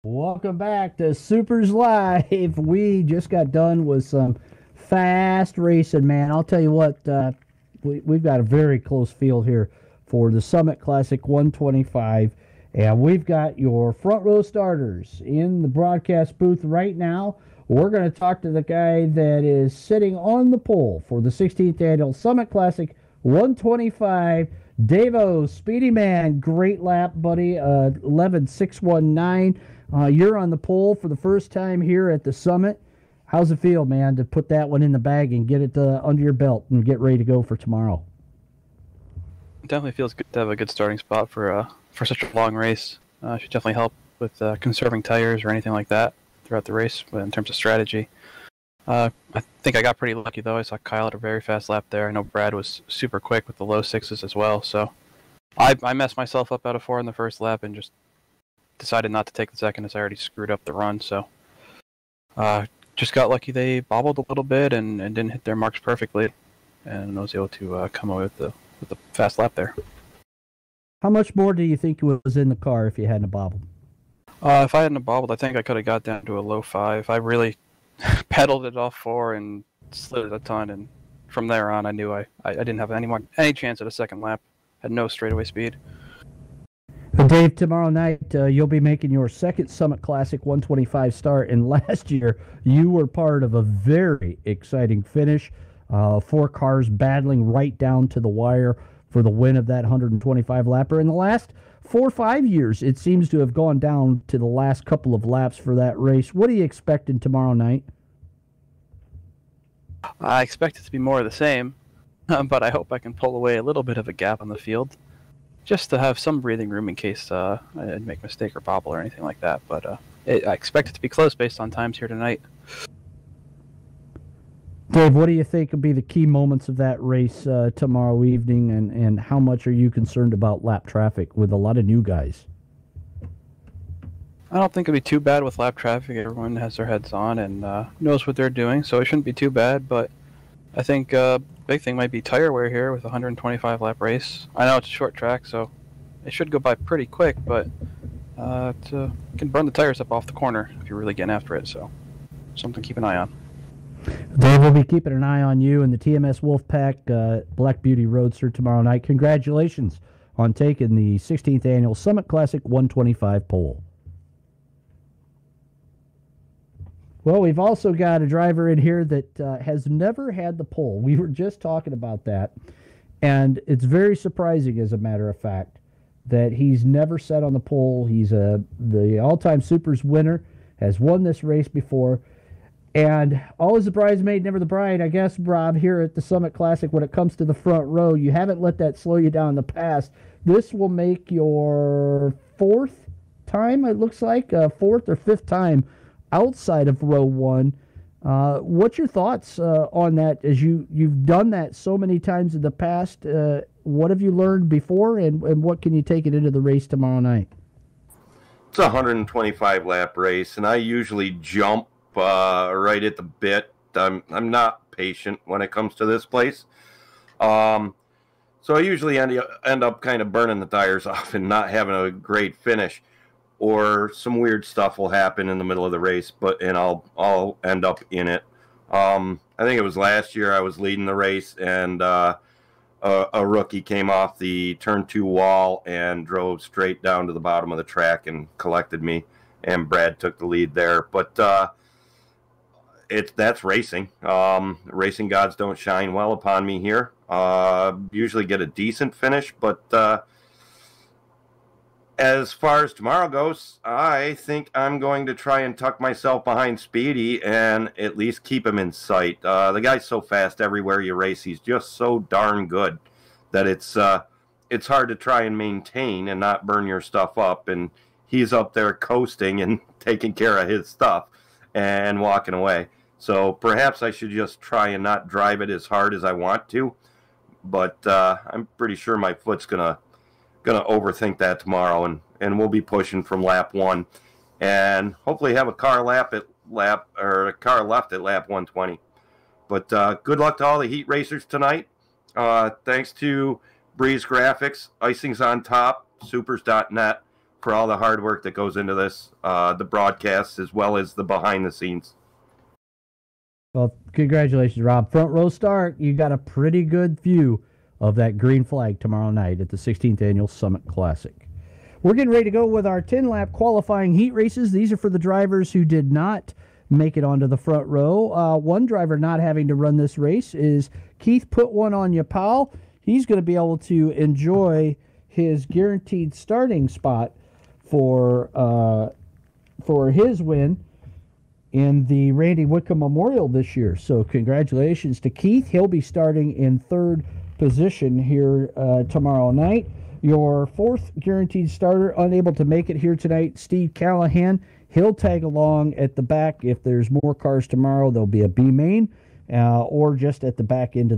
Welcome back to Supers Live. We just got done with some fast racing, man. I'll tell you what, we've got a very close field here for the Summit Classic 125. And we've got your front row starters in the broadcast booth right now. We're going to talk to the guy that is sitting on the pole for the 16th Annual Summit Classic 125. Davo, Speedy Man, great lap, buddy, 11.619. You're on the pole for the first time here at the Summit. How's it feel, man, to put that one in the bag and get it under your belt and get ready to go for tomorrow? It definitely feels good to have a good starting spot for such a long race. Should definitely help with conserving tires or anything like that throughout the race in terms of strategy. I think I got pretty lucky, though. I saw Kyle at a very fast lap there. I know Brad was super quick with the low sixes as well. So I messed myself up out of 4 in the first lap and just decided not to take the second as I already screwed up the run. So just got lucky they bobbled a little bit and didn't hit their marks perfectly, and I was able to come away with the fast lap there. How much more do you think was in the car if you hadn't bobbled? If I hadn't bobbled, I think I could have got down to a low 5. I really pedaled it off 4 and slid it a ton, and from there on I knew I didn't have any chance at a second lap. Had no straightaway speed. Dave, tomorrow night you'll be making your second Summit Classic 125 start, and last year you were part of a very exciting finish. 4 cars battling right down to the wire for the win of that 125 lapper. In the last 4 or 5 years, it seems to have gone down to the last couple of laps for that race. What are you expecting tomorrow night? I expect it to be more of the same, but I hope I can pull away a little bit of a gap on the field, just to have some breathing room in case I make a mistake or bobble or anything like that. But I expect it to be close based on times here tonight. Dave, what do you think will be the key moments of that race tomorrow evening, and how much are you concerned about lap traffic with a lot of new guys? I don't think it'll be too bad with lap traffic. Everyone has their heads on and knows what they're doing, so it shouldn't be too bad. But I think big thing might be tire wear here with a 125 lap race. I know it's a short track, so it should go by pretty quick, but it can burn the tires up off the corner if you're really getting after it. So something to keep an eye on. Dave, we'll be keeping an eye on you and the TMS Wolfpack Black Beauty Roadster tomorrow night. Congratulations on taking the 16th Annual Summit Classic 125 pole. Well, we've also got a driver in here that has never had the pole. We were just talking about that, and it's very surprising, as a matter of fact, that he's never sat on the pole. He's the all-time Supers winner, has won this race before. And always the bridesmaid, never the bride, I guess, Rob, here at the Summit Classic, when it comes to the front row, you haven't let that slow you down in the past. This will make your 4th time, it looks like, 4th or 5th time outside of row 1. What's your thoughts on that, as you've done that so many times in the past? What have you learned before, and what can you take it into the race tomorrow night? It's a 125-lap race, and I usually jump right at the bit. I'm not patient when it comes to this place. So I usually end up kind of burning the tires off and not having a great finish, or some weird stuff will happen in the middle of the race, and I'll end up in it. I think it was last year I was leading the race, and a rookie came off the turn 2 wall and drove straight down to the bottom of the track and collected me, and Brad took the lead there. But that's racing. Racing gods don't shine well upon me here. Usually get a decent finish, but as far as tomorrow goes, I think I'm going to try and tuck myself behind Speedy and at least keep him in sight. The guy's so fast everywhere you race. He's just so darn good that it's hard to try and maintain and not burn your stuff up. And he's up there coasting and taking care of his stuff and walking away. So perhaps I should just try and not drive it as hard as I want to. But I'm pretty sure my foot's gonna overthink that tomorrow, and we'll be pushing from lap 1, and hopefully have a car left at lap 120. But good luck to all the heat racers tonight. Thanks to Breeze Graphics, Icing's on Top, supers.net. for all the hard work that goes into this, the broadcasts as well as the behind the scenes. Well, congratulations, Rob. Front row start. You got a pretty good view of that green flag tomorrow night at the 16th Annual Summit Classic. We're getting ready to go with our 10-lap qualifying heat races. These are for the drivers who did not make it onto the front row. One driver not having to run this race is Keith Put One On Ya Pal. He's going to be able to enjoy his guaranteed starting spot for his win in the Randy Whitcomb Memorial this year. So congratulations to Keith. He'll be starting in third position here tomorrow night. Your fourth guaranteed starter unable to make it here tonight, Steve Callahan. He'll tag along at the back. If there's more cars tomorrow, there'll be a B main or just at the back end of